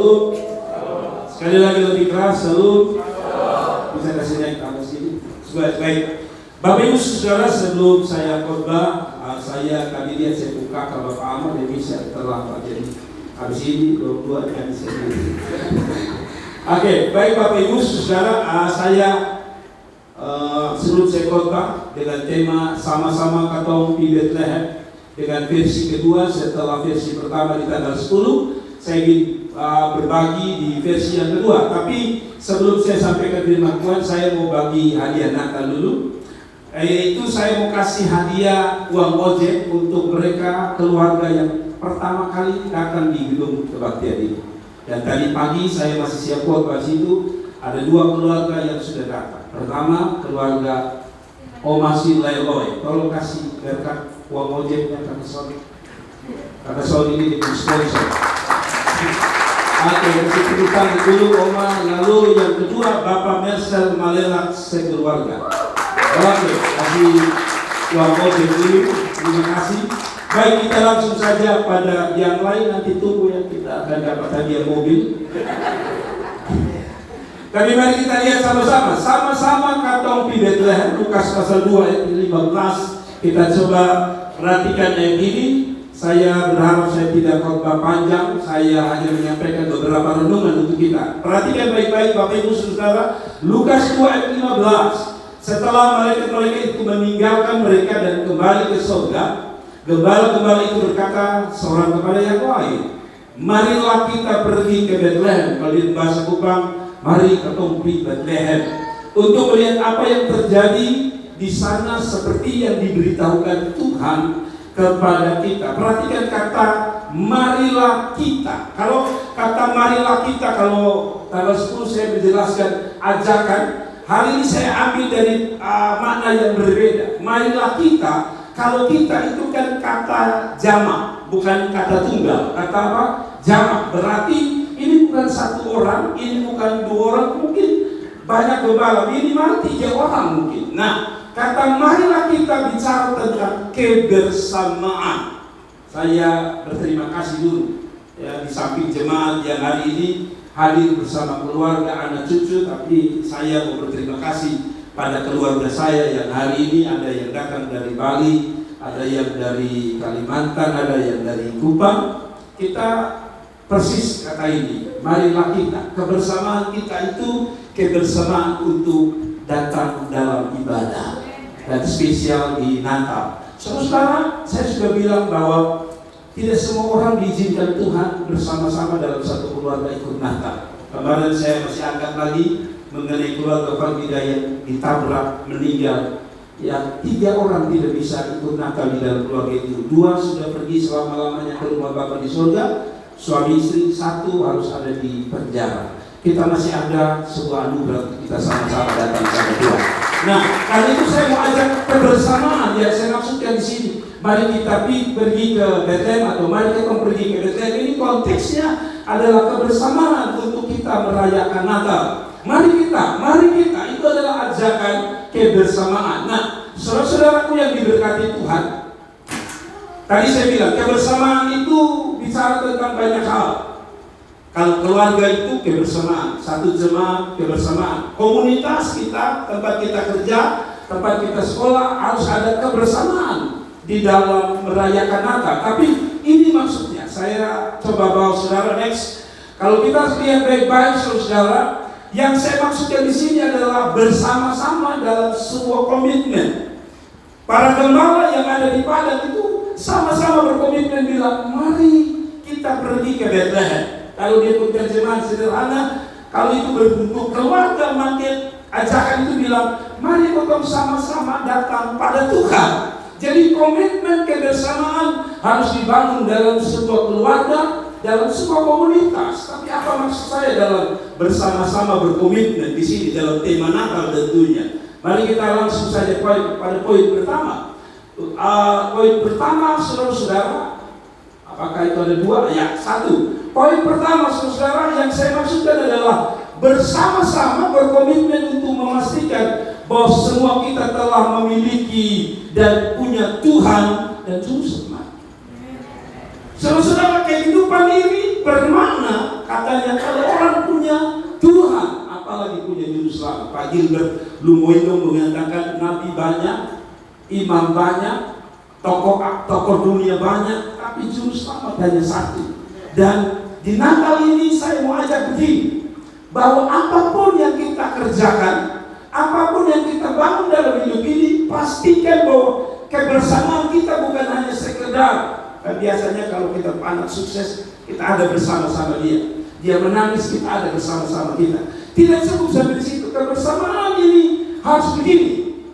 Shalom. Sekali lagi lebih keras, shalom. Bisa kasih naik ke atas ini. Baik. Bapak Ibu Saudara, sebelum saya khotbah, saya tadi lihat saya buka ke Bapak Ahmad dan bisa terlambat, jadi habis ini dua yang bisa. Oke, baik Bapak Ibu Saudara, saya sebelum saya khotbah dengan tema sama-sama katong di Bethlehem dengan versi kedua setelah versi pertama di tanggal 10. Saya ingin berbagi di versi yang kedua. Tapi sebelum saya sampaikan firman Tuhan, saya mau bagi hadiah Natal dulu. Yaitu saya mau kasih hadiah uang ojek untuk mereka keluarga yang pertama kali datang di gedung kebaktian ini. Dan tadi pagi saya masih siap khotbah situ, ada dua keluarga yang sudah datang. Pertama keluarga Omasi Leloy. Tolong kasih berkat uang ojeknya kata Sol ini di sponsor. Oke, kita dulu Oma, lalu yang kedua Bapak Mersel Malelak sekeluarga. Oke, kasih uang ojek dulu, terima kasih. Baik, kita langsung saja pada yang lain, nanti tunggu ya, kita akan dapat hadiah mobil. Tapi mari kita lihat sama-sama katong di Bethlehem, Lukas pasal 2 ayat 15. Kita coba perhatikan ayat ini. Saya berharap saya tidak khotbah panjang, saya hanya menyampaikan beberapa renungan untuk kita. Perhatikan baik-baik Bapak Ibu Saudara, Lukas 2 ayat 15. Setelah malaikat-malaikat itu meninggalkan mereka dan kembali ke surga, gembala-gembala itu berkata seorang kepada yang lain, marilah kita pergi ke Bethlehem. Kalau di bahasa Kupang, mari ke Tompi Bethlehem, untuk melihat apa yang terjadi di sana seperti yang diberitahukan Tuhan kepada kita. Perhatikan kata marilah kita. Kalau kata marilah kita, kalau tanggal 10 saya menjelaskan ajakan. Hari ini saya ambil dari makna yang berbeda. Marilah kita, kalau kita itu kan kata jamak, bukan kata tunggal. Kata apa? Jamak. Berarti ini bukan satu orang, ini bukan dua orang, mungkin banyak gembala, minimal 3 orang mungkin. Nah, kata marilah kita bicara tentang kebersamaan. Saya berterima kasih dulu ya, di samping jemaat yang hari ini hadir bersama keluarga, anak cucu, tapi saya mau berterima kasih pada keluarga saya yang hari ini ada yang datang dari Bali, ada yang dari Kalimantan, ada yang dari Kupang. Kita persis kata ini, marilah kita, kebersamaan kita itu kebersamaan untuk datang dalam ibadah. Dan spesial di Natal. Saudara, saya sudah bilang bahwa tidak semua orang diizinkan Tuhan bersama-sama dalam satu keluarga ikut Natal. Kemarin saya masih angkat lagi mengenai keluarga Falbida yang ditabrak meninggal. Yang 3 orang tidak bisa ikut Natal di dalam keluarga itu. 2 sudah pergi selama-lamanya ke rumah Bapa di surga. Suami istri 1 harus ada di penjara. Kita masih ada sebuah anugerah untuk kita sama-sama datang kepada Tuhan. Nah, kali itu saya mau ajak kebersamaan yang saya maksudkan di sini. Mari kita pergi ke Bethlehem atau mari kita pergi ke Bethlehem. Ini konteksnya adalah kebersamaan untuk kita merayakan Natal. Mari kita, itu adalah ajakan kebersamaan. Nah, saudara-saudaraku yang diberkati Tuhan, tadi saya bilang kebersamaan itu bicara tentang banyak hal. Kalau keluarga itu kebersamaan, satu jemaat kebersamaan, komunitas kita, tempat kita kerja, tempat kita sekolah harus ada kebersamaan di dalam merayakan Natal. Tapi ini maksudnya, saya coba bawa saudara next. Kalau kita lihat baik-baik saudara, yang saya maksudkan di sini adalah bersama-sama dalam sebuah komitmen. Para gembala yang ada di Padang itu sama-sama berkomitmen bilang, mari kita pergi ke Bethlehem. Kalau dia pun terjemahan sederhana, kalau itu berbentuk keluarga, makin ajakan itu bilang, mari kita sama-sama datang pada Tuhan. Jadi komitmen kebersamaan harus dibangun dalam sebuah keluarga, dalam sebuah komunitas. Tapi apa maksud saya dalam bersama-sama berkomitmen di sini dalam tema Natal tentunya? Mari kita langsung saja pada poin pertama. Poin pertama, saudara-saudara, apakah itu ada 2? Ya, 1. Poin pertama saudara yang saya maksudkan adalah bersama-sama berkomitmen untuk memastikan bahwa semua kita telah memiliki dan punya Tuhan dan Juru Selamat. Saudara, kehidupan ini bermakna katanya kalau orang punya Tuhan, apalagi punya juru selamat. Pak Gilbert Lumoito mengatakan nabi banyak, imam banyak, tokoh dunia banyak, tapi juru selamat hanya satu. Dan di Natal ini saya mau ajak begini, bahwa apapun yang kita kerjakan, apapun yang kita bangun dalam hidup ini, pastikan bahwa kebersamaan kita bukan hanya sekedar. Dan biasanya kalau kita anak sukses, kita ada bersama-sama dia. Dia menangis, kita ada bersama-sama kita. Tidak cukup sampai di situ. Kebersamaan ini harus begini.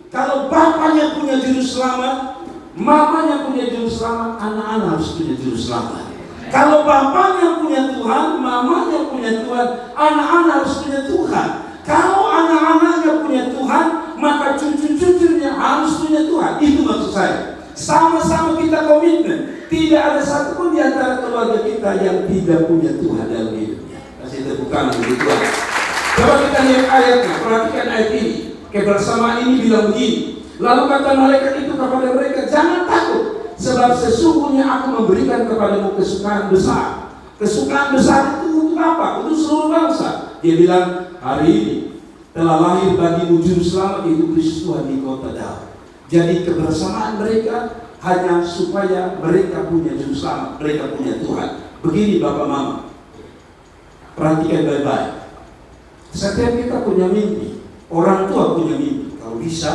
Kalau bapaknya punya juru selamat, mamanya punya juru selamat, anak-anak harus punya juru selamat. Kalau bapaknya punya Tuhan, mamanya punya Tuhan, anak-anak harus punya Tuhan. Kalau anak-anaknya punya Tuhan, maka cucu-cucunya harus punya Tuhan. Itu maksud saya. Sama-sama kita komitmen. Tidak ada satupun di antara keluarga kita yang tidak punya Tuhan dalam hidupnya. Kasih tepuk tangan bagi Tuhan. Coba kita lihat ayatnya, perhatikan ayat ini. Kebersamaan ini bilang begini. Lalu kata malaikat itu kepada mereka, jangan takut, sebab sesungguhnya aku memberikan kepadamu kesukaan besar. Kesukaan besar itu untuk apa? Untuk seluruh bangsa. Dia bilang, hari ini telah lahir bagimu juru selamat, yaitu Kristus Tuhan di kota Daud. Jadi kebersamaan mereka hanya supaya mereka punya juru selamat, mereka punya Tuhan. Begini Bapak Mama, perhatikan baik-baik. Setiap kita punya mimpi, orang tua punya mimpi. Kalau bisa,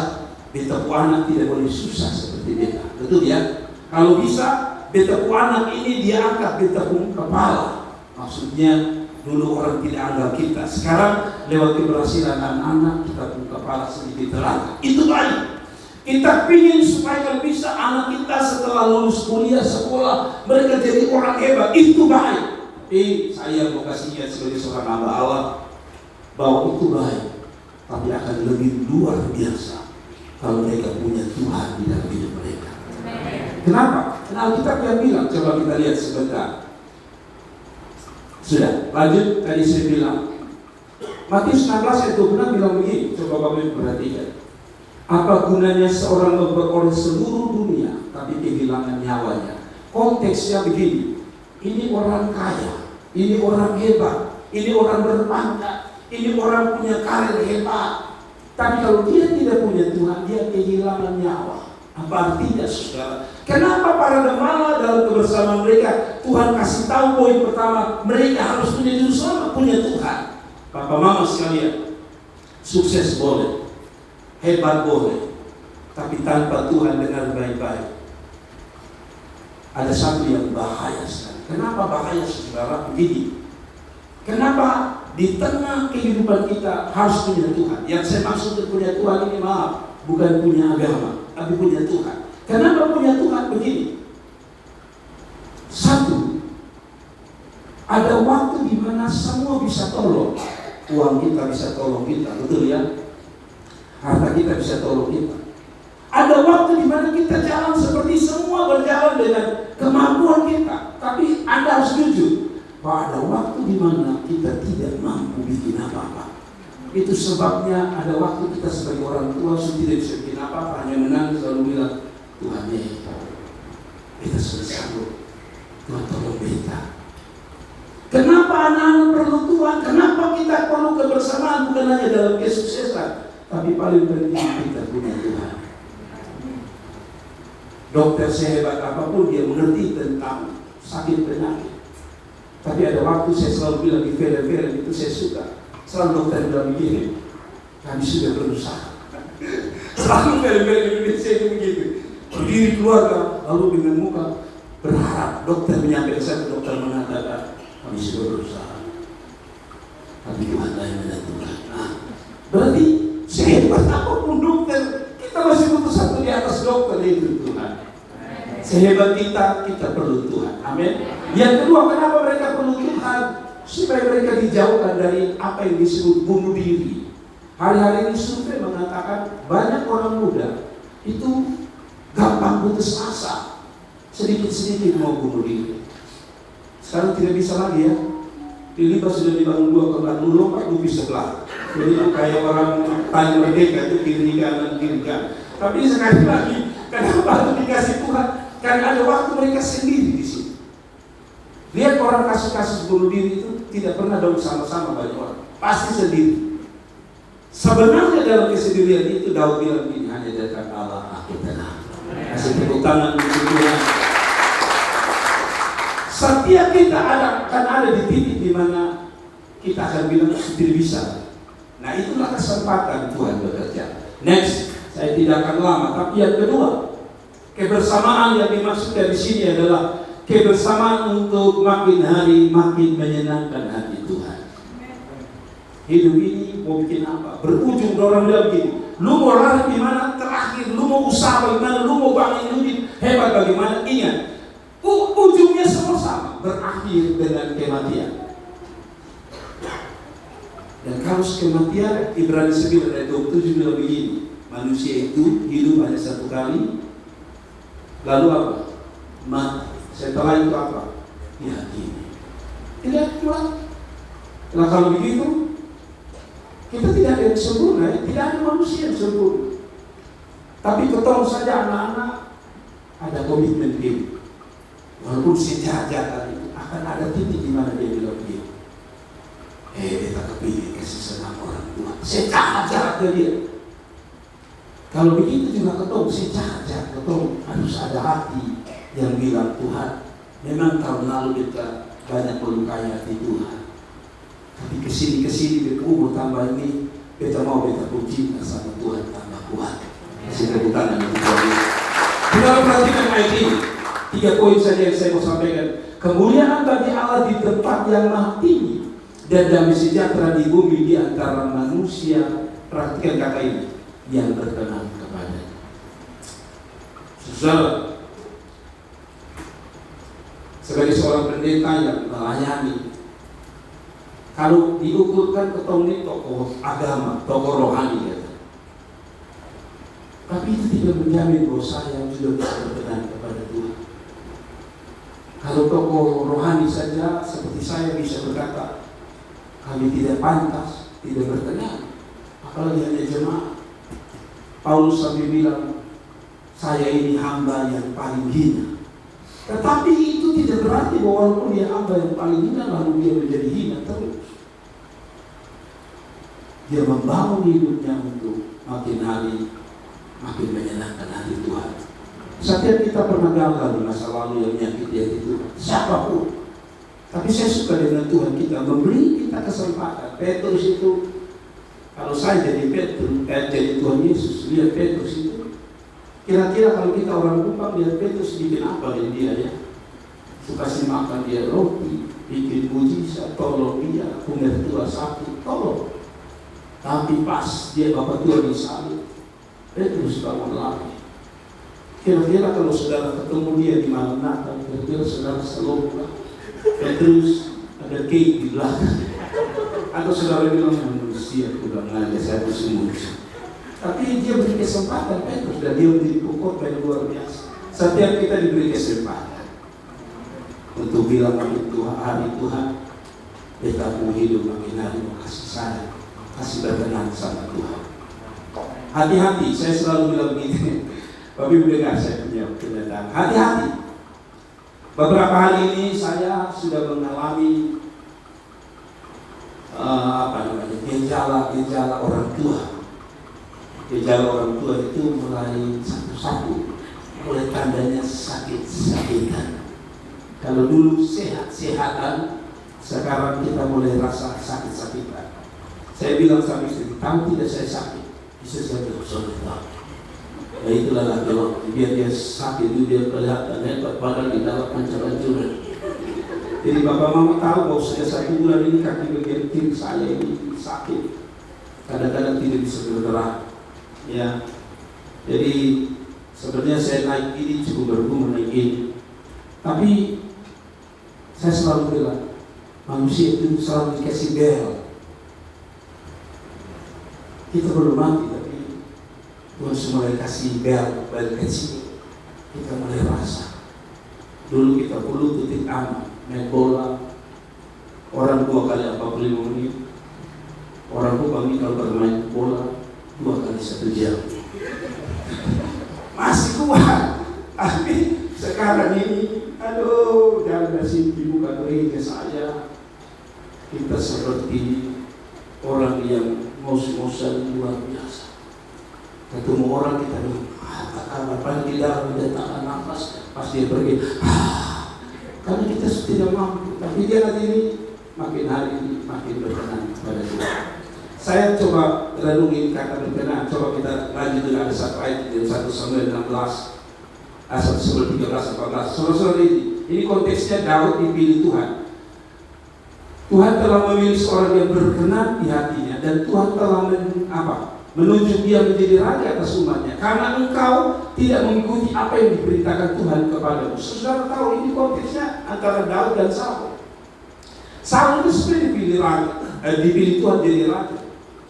beta pu anak tidak boleh susah seperti beta. Betul ya? Kalau bisa, beta pu anak ini dia angkat beta pu kepala. Maksudnya dulu orang tidak anggap kita. Sekarang lewat keberhasilan anak-anak kita pu kepala sedikit terangkat. Itu baik. Kita ingin supaya kalau bisa anak kita setelah lulus kuliah sekolah mereka jadi orang hebat. Itu baik. Saya mau kasih lihat sebagai seorang hamba Allah bahwa itu baik. Tapi akan lebih luar biasa kalau mereka punya Tuhan di dalam hidup mereka. Kenapa? Nah, kita yang bilang, coba kita lihat sebentar. Sudah, lanjut. Tadi saya bilang Matius 16 ayat 26 bilang begini. Coba Bapak perhatikan. Apa gunanya seorang memperoleh seluruh dunia tapi kehilangan nyawanya? Konteksnya begini. Ini orang kaya, ini orang hebat, ini orang berpangkat, ini orang punya karir hebat. Tapi kalau dia tidak punya Tuhan, dia kehilangan nyawa. Apa artinya saudara? Kenapa para gembala dalam kebersamaan mereka Tuhan kasih tahu poin pertama, mereka harus punya juru selamat, punya Tuhan. Bapak Mama sekalian, sukses boleh, hebat boleh, tapi tanpa Tuhan, dengar baik-baik, ada satu yang bahaya sekali. Kenapa bahaya saudara? Begini. Kenapa di tengah kehidupan kita harus punya Tuhan? Yang saya maksud punya Tuhan ini, maaf, bukan punya agama, tapi punya Tuhan. Kenapa punya Tuhan? Begini. Satu, ada waktu di mana semua bisa tolong. Uang kita bisa tolong kita, betul ya? Harta kita bisa tolong kita. Ada waktu di mana kita jalan seperti semua berjalan dengan kemampuan kita. Tapi Anda harus jujur, bahwa ada waktu di mana kita tidak mampu bikin apa-apa. Itu sebabnya ada waktu kita sebagai orang tua sudah tidak bisa bikin apa-apa, hanya menangis lalu bilang, Tuhan ya, kita sudah sanggup. Tuhan tolong beta. Kenapa anak-anak perlu Tuhan? Kenapa kita perlu kebersamaan? Bukan hanya dalam kesuksesan, tapi paling penting kita punya Tuhan. Dokter sehebat apapun dia mengerti tentang sakit penyakit. Tapi ada waktu saya selalu bilang di film-film itu saya suka. Selalu dokter bilang begini, kami sudah berusaha. Selalu film-film Indonesia itu begitu. Berdiri keluarga, lalu dengan muka berharap. Dokter menyampaikan satu, dokter mengatakan, kami sudah berusaha. Tapi Tuhan yang menentukan. Nah, berarti sehebat apapun dokter, kita masih butuh satu di atas dokter, itu Tuhan. Sehebat kita perlu Tuhan. Amin. Yang kedua, kenapa mereka perlu Tuhan? Supaya mereka dijauhkan dari apa yang disebut bunuh diri. Hari-hari ini survei mengatakan banyak orang muda itu gampang putus asa, sedikit-sedikit mau bunuh diri. Sekarang tidak bisa lagi ya. Di Liba sudah dibangun 2 kembang, lu lompat lu bisa sebelah. Jadi kayak orang tanya merdeka itu kiri kanan. Tapi sekali lagi, kenapa harus dikasih Tuhan? Karena ada waktu mereka sendiri di sini. Lihat orang kasus-kasus bunuh diri itu tidak pernah daun sama-sama banyak orang, pasti sendiri. Sebenarnya dalam kesendirian itu Daud bilang ini hanya datang Allah aku tenang. Kasih tepuk tangan untuk Tuhan. Setiap kita akan ada di titik di mana kita akan bilang tidak bisa. Nah itulah kesempatan Tuhan bekerja. Next, saya tidak akan lama. Tapi yang kedua, kebersamaan yang dimaksud dari sini adalah kebersamaan untuk makin hari makin menyenangkan hati Tuhan. Hidup ini mau bikin apa? Berujung orang bilang begini, lu mau lari di mana? Terakhir, lu mau usaha bagaimana? Lu mau bangun hidup hebat bagaimana? Ingat, ujungnya semua sama, berakhir dengan kematian. Dan kalau kematian, Ibrani 9 ayat 27 bilang begini, manusia itu hidup hanya satu kali, lalu apa? Mati. Setelah itu apa? Diyakini. Tidak kuat. Nah kalau begitu, kita tidak ada yang sempurna, ya? Tidak ada manusia yang sempurna. Tapi ketemu saja anak-anak ada komitmen hidup. Walaupun si jahat-jahat itu akan ada titik di mana dia bilang begini. Kita kepilih kasih senang orang tua. Saya jahat-jahat ke dia. Kalau begitu juga ketemu, saya jahat-jahat ketemu. Harus ada hati yang bilang Tuhan, memang tahun lalu kita banyak melukai hati Tuhan. Tapi kesini umur tambah ini, kita mau kita puji sama Tuhan tambah kuat. Kasih tepuk tangan untuk Tuhan. Kita perhatikan ayat ini. 3 poin saja yang saya mau sampaikan. Kemuliaan bagi Allah di tempat yang maha tinggi dan damai sejahtera di bumi di antara manusia. Perhatikan kata ini, yang berkenan kepada. Saudara, sebagai seorang pendeta yang melayani, kalau diukurkan ketemu ini tokoh agama, tokoh rohani, ya. Tapi itu tidak menjamin bahwa saya juga bisa berkenan kepada Tuhan. Kalau tokoh rohani saja seperti saya bisa berkata, kami tidak pantas, tidak berkenan, apalagi hanya jemaat. Paulus sampai bilang, saya ini hamba yang paling hina. Tetapi itu tidak berarti bahwa walaupun dia hamba yang paling hina, lalu dia menjadi hina terus. Dia membangun hidupnya untuk makin hari makin menyenangkan hati Tuhan. Setiap kita pernah gagal di masa lalu yang menyakiti hati Tuhan, siapapun. Tapi saya suka dengan Tuhan kita memberi kita kesempatan. Petrus itu, kalau saya jadi Petrus, jadi Tuhan Yesus, lihat Petrus itu, kira-kira kalau kita orang Kupang lihat Petrus bikin apa dengan dia ya? Kasih makan dia roti, bikin mujizat, tolong dia, pemertua sakit, tolong. Tapi pas dia bapak tua disalib, Petrus bangun lagi. Kira-kira kalau saudara ketemu dia di malam Natal, kira-kira saudara selalu Petrus ada cake di belakang. Atau saudara bilang manusia kurang aja saya bersembunyi. Tapi dia beri kesempatan Petrus dan dia menjadi pokok yang luar biasa. Setiap kita diberi kesempatan untuk bilang makin Tuhan, hari Tuhan, kita mau hidup makin hari mau kasih sayang, kasih berkenan sama Tuhan. Hati-hati, saya selalu bilang begini. Bapak Ibu dengar saya punya kenyataan. Hati-hati. Beberapa hari ini saya sudah mengalami gejala orang tua. Gejala orang tua itu mulai satu-satu, mulai tandanya sakit-sakitan. Kalau dulu sehat-sehatan, sekarang kita mulai rasa sakit-sakitan. Saya bilang sama istri, kamu tidak saya sakit, bisa saya bersolat. Ya itulah laki-laki, biar dia sakit itu dia kelihatan hebat, padahal di dalam hancur-hancuran. Jadi bapak mama tahu bahwa sudah 1 bulan ini kaki bagian kiri saya ini sakit, kadang-kadang tidak bisa bergerak. Ya, jadi sebenarnya saya naik ini cukup berhubung naik ini. Tapi saya selalu bilang, manusia itu selalu dikasih bel. Kita belum mati, tapi Tuhan mulai kasih bel kecil. Kita mulai rasa. Dulu kita perlu tutik aman, main bola. Orang 2 kali 45 menit. Orang Kupang kalau bermain bola 2 kali 1 jam. Masih kuat, tapi Sekarang ini, aduh, jangan sini bukan gereja saya. Kita seperti orang yang ngos-ngosan luar biasa. Ketemu orang kita bilang, kapan tidak mendatangkan nafas, pas dia pergi, karena kita tidak mampu. Tapi dia nanti ini makin hari ini makin berkenan kepada Tuhan. Saya coba renungin kata berkenan. Coba kita lanjut dengan ada satu ayat di 1 Samuel 16. Asal 13-14. Saudara-saudara, ini konteksnya Daud dipilih Tuhan. Tuhan telah memilih seorang yang berkenan di hatinya, dan Tuhan telah menunjuk dia menjadi raja atas umatnya. Karena engkau tidak mengikuti apa yang diperintahkan Tuhan kepadamu. Saudara tahu ini konteksnya antara Daud dan Saul. Saul itu sebenarnya dipilih Tuhan jadi raja.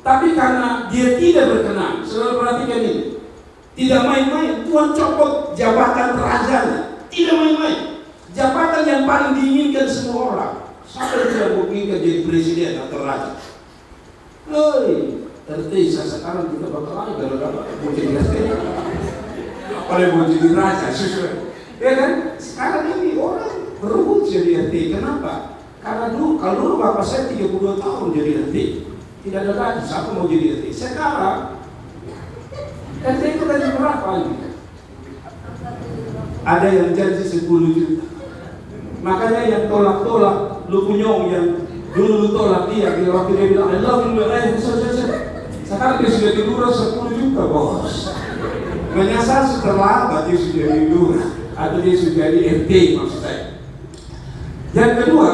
Tapi karena dia tidak berkenan, saudara perhatikan ini. Tidak main-main, Tuhan copot jabatan rajanya. Tidak main-main. Jabatan yang paling diinginkan semua orang. Sampai tidak menginginkan jadi presiden atau raja. RT sekarang kita bakal lagi kalau mau jadi RT. Apalagi mau jadi raja, ya kan? Sekarang ini orang berebut jadi RT. Kenapa? Karena kalau dulu bapak saya 32 tahun jadi RT. Tidak ada lagi siapa mau jadi RT. Sekarang RT itu gaji berapa ini? Ada yang janji 10 juta. Makanya yang tolak-tolak, lu punyong yang dulu lu tolak dia, waktu dia bilang I love you, sekarang dia sudah tidur 10 juta bos. Menyasar setelah dia sudah tidur, atau dia sudah di RT maksud saya. Yang kedua,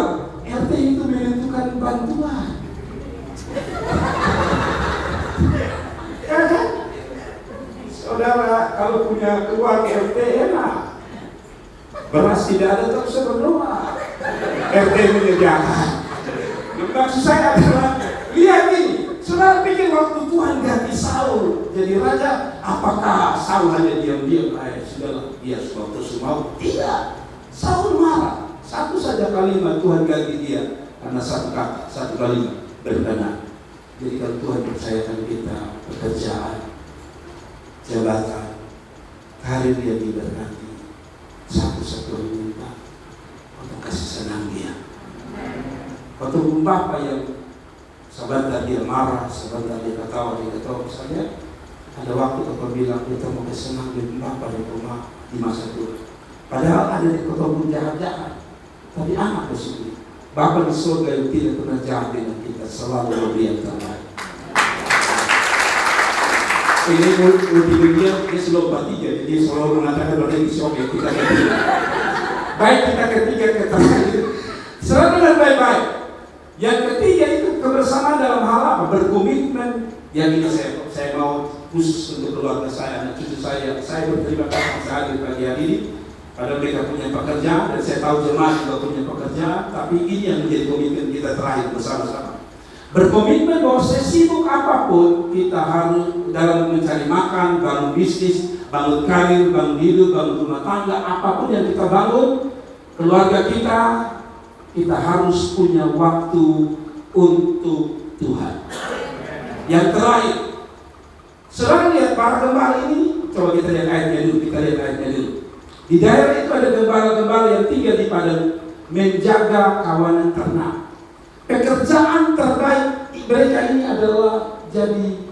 RT itu menentukan bantuan. Ya kan? Saudara kalau punya keluarga RT enak. Beras tidak ada terus berdoa. RT menyediakan. Maksud saya adalah lihat ini. Saudara pikir waktu Tuhan ganti Saul jadi raja, apakah Saul hanya diam-diam sudahlah dia suatu semau? Tidak. Saul marah. Satu saja kalimat Tuhan ganti dia karena satu kata, satu kalimat berkenan. Jadi kalau Tuhan percayakan kita pekerjaan, jabatan, karir yang diberkati, satu-satunya minta untuk kasih senang dia. Waktu bapak yang sebentar dia marah, sebentar dia ketawa, misalnya ada waktu bapak bilang kita mau kesenang di bapak di rumah di masa tua. Padahal ada di kota pun jahat-jahat, tapi anak bersyukur. Bapak di surga yang tidak pernah jahat dengan kita, selalu memberi yang terbaik. Ini multimedia dia selalu bertiga, jadi dia selalu mengatakan bahwa ini surga kita ketiga. Baik kita ketiga ketiga, selalu dengan baik-baik. Yang ketiga itu kebersamaan dalam hal apa? Berkomitmen. Yang ini saya mau khusus untuk keluarga saya, anak cucu saya. Saya berterima kasih sekali pagi hari ini. Padahal mereka punya pekerjaan dan saya tahu jemaat juga punya pekerjaan. Tapi ini yang menjadi komitmen kita terakhir bersama-sama. Berkomitmen bahwa sesibuk apapun kita harus dalam mencari makan, bangun bisnis, bangun karir, bangun hidup, bangun rumah tangga, apapun yang kita bangun, keluarga kita harus punya waktu untuk Tuhan. Yang terakhir, selain lihat para gembala ini, coba kita lihat ayatnya dulu. Di daerah itu ada gembala-gembala yang tinggal di padang menjaga kawanan ternak. Pekerjaan terbaik mereka ini adalah jadi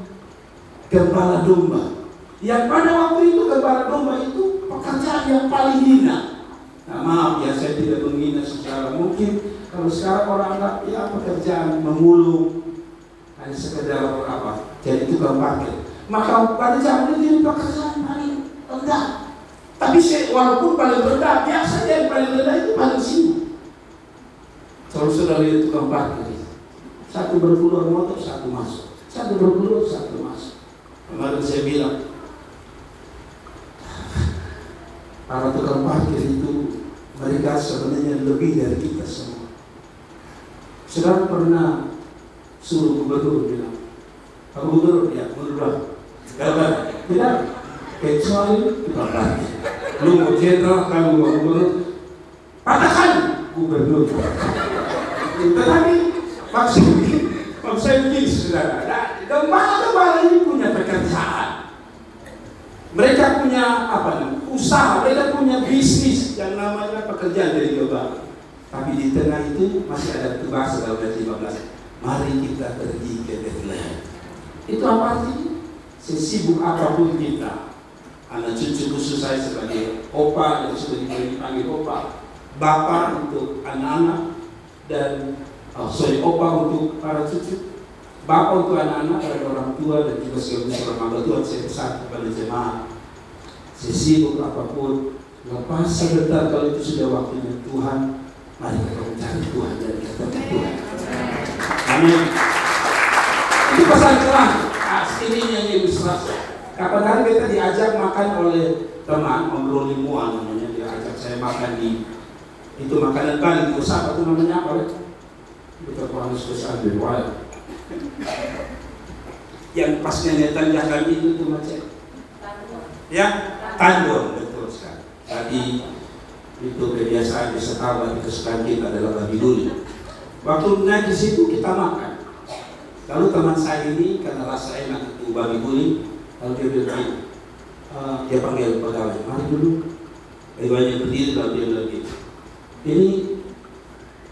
gembala domba. Yang pada waktu itu gembala domba itu pekerjaan yang paling hina. Nah, maaf ya, saya tidak menghina secara mungkin kalau sekarang orang anggap ya pekerjaan memulung hanya sekedar apa, jadi tukang parkir. Maka pada zaman itu pekerjaan paling rendah. Tapi walaupun paling rendah, biasanya yang paling rendah itu paling sibuk. Kalau sudah lihat tukang parkir, satu berkeluar motor, satu masuk, satu berkeluar, satu masuk. Kemarin saya bilang, para tukang parkir itu mereka sebenarnya lebih dari kita semua. Saudara pernah suruh gubernur bilang, Pak Gubernur ya mundur, tidak, kecuali tukang parkir. Lu mau jenderal, kamu mau gubernur, katakan gubernur. Tetapi maksudnya begini saudara, gembala ini punya pekerjaan. Mereka punya usaha, mereka punya bisnis yang namanya pekerjaan dari global. Tapi di tengah itu masih ada tugas dalam ayat 15. Mari kita pergi ke Bethlehem. Itu apa artinya? Sesibuk apapun kita, anak cucu khusus saya sebagai opa yang sudah dipanggil opa, bapak untuk anak-anak, dan opa untuk para cucu, bapak untuk anak-anak, para orang tua, dan juga seorang hamba Tuhan. Saya pesan kepada jemaat, sesibuk apapun, lepas sebentar kalau itu sudah waktunya Tuhan, mari kita mencari Tuhan dan ketemu Tuhan. Amin. Itu pesan kelam. Ini yang ilustrasi. Kapan hari kita diajak makan oleh teman, Om Roli Muan namanya, dia ajak saya makan di itu makanan paling besar, itu namanya apa? Kita harus besar di luar. Yang pas neneknya kami itu macam ya, tandon, betul sekali. Tadi itu kebiasaan di Setawa, kesukaan kita adalah babi dulu. Waktu naik di situ kita makan. Lalu teman saya ini karena rasa enak itu babi guling, lalu dia bilang, dia panggil pegawai, mari dulu. Pegawainya berdiri, lalu dia bilang gitu. Ini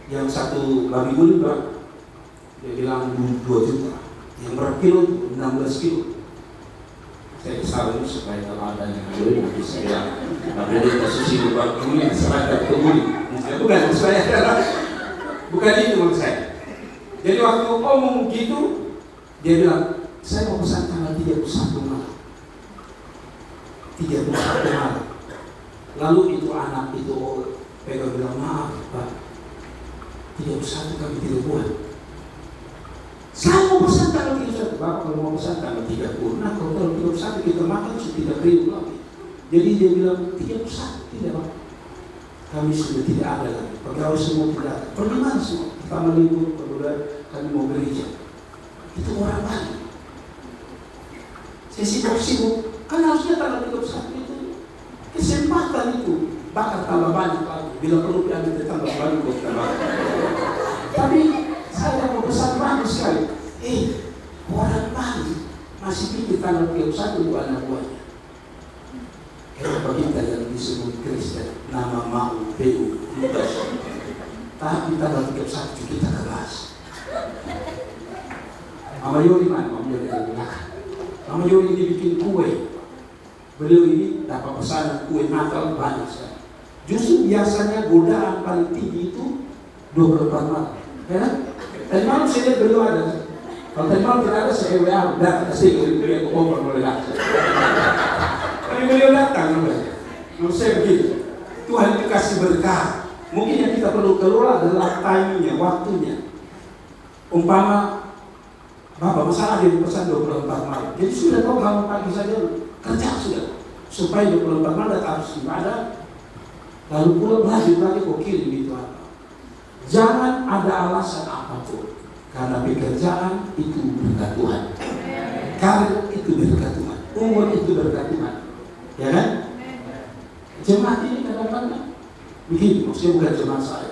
yang satu babi guling berapa? Dia bilang 2 juta. Yang berapa kilo? 16 kilo. Saya kesalahan supaya kalau ada yang guling bisa bilang, tapi dia posisi babi guling, seragam guling. Bukan saya, bukan itu maksud saya. Jadi waktu ngomong gitu, dia bilang, saya mau pesan tanggal 31 malam. 31 malam. Lalu itu anak itu pegang bilang, maaf Pak, 31 kami tidak buat. Saya mau pesan tanggal 31. Bapak kalau mau pesan tanggal 30. Nah kalau tanggal 31 kita makan sudah 3.000 lagi. Jadi dia bilang 31 tidak Pak. Kami sudah tidak ada lagi. Pegawai semua tidak ada. Bagaimana semua? Kita melibur, kemudian kami mau gereja. Itu orang Bali. Saya sibuk-sibuk. Kan harusnya tanggal 31 itu kesempatan itu. Bahkan tambah banyak lagi. Bila perlu diambil tanggal baru buat tambah. Tapi saya mau pesan bagus sekali. Orang Bali masih pikir tanggal 31 itu anak buahnya. Kenapa kita yang disebut Kristen nama mau PU tapi tanggal 31 kita kelas. Mama Yori mana? Mama Yori dari belakang. Mama Yori ini bikin kue. Beliau ini dapat pesanan kue Natal banyak sekali. Justru biasanya godaan paling tinggi itu 24 malam. Ya? Tadi malam saya lihat beliau ada. Kalau tadi malam tidak ada, saya WA udah pasti beliau kompor boleh datang. Tapi beliau datang, menurut saya begitu. Tuhan dikasih berkah. Mungkin yang kita perlu kelola adalah timingnya, waktunya. Umpama Bapak masalah dia pesan 24 malam. Jadi sudah tahu bangun pagi saja kerja sudah. Supaya 24 malam harus ibadah. Lalu pulang lanjut lagi kok kirim itu apa. Jangan ada alasan apapun. Karena pekerjaan itu berkat Tuhan. Karir itu berkat Tuhan. Umur itu berkat Tuhan. Ya kan? Jemaat ini kadang-kadang begini, maksudnya bukan jemaat saya.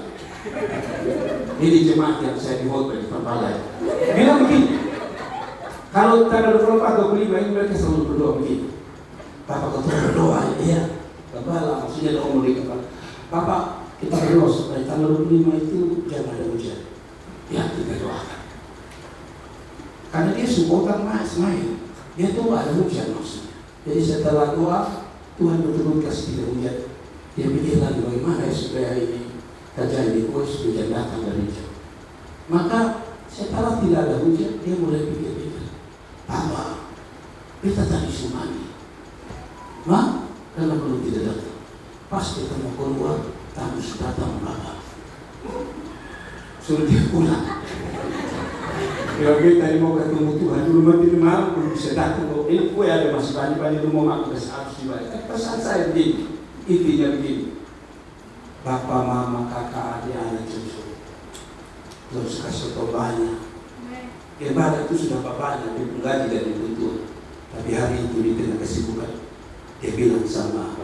Ini jemaat yang saya dikhotbah di Perbalai. Bilang begini, kalau tanggal 24 25 ini mereka selalu berdoa begini. Bapak kita berdoa, ya. Bapak maksudnya doa mereka. Bapak kita berdoa supaya tanggal 25 itu jangan ada hujan. Ya kita doakan. Karena dia supportan main. Dia tuh ada hujan maksudnya. Jadi setelah doa Tuhan betul-betul kasih tidak hujan. Dia pikir lagi bagaimana supaya ini terjadi hujan datang dari jauh. Maka setelah tidak ada hujan, dia mulai pikir-pikir, Bapak, kita tadi tsunami. Karena belum tidak datang. Pas kita mau keluar, tangis datang Bapak. Suruh dia pulang. Kalau kita tadi mau ketemu Tuhan, dulu mati malam belum bisa datang. Ini kue ada masih banyak-banyak lu mau makan harus dibayar. Pesan saya begini. Intinya begini, bapak, mama, kakak, adik, anak, cucu terus kasih tau banyak. Ibadah itu sudah banyak, dia penggaji dan dibutuh. Tapi hari itu di tengah kesibukan, dia bilang sama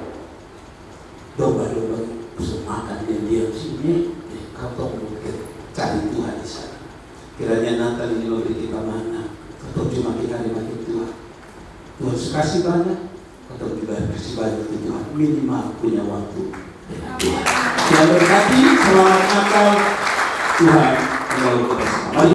domba-domba makan dan diam sini, kau tahu cari Tuhan di sana. Kiranya Natal ini memberi kita mana, atau cuma kita nikmati Tuhan. Tuhan kasih banyak, atau berkasih banyak ke Tuhan, minimal punya waktu dengan Tuhan. Tuhan berkati, selamat Natal, Tuhan menolong kita semua.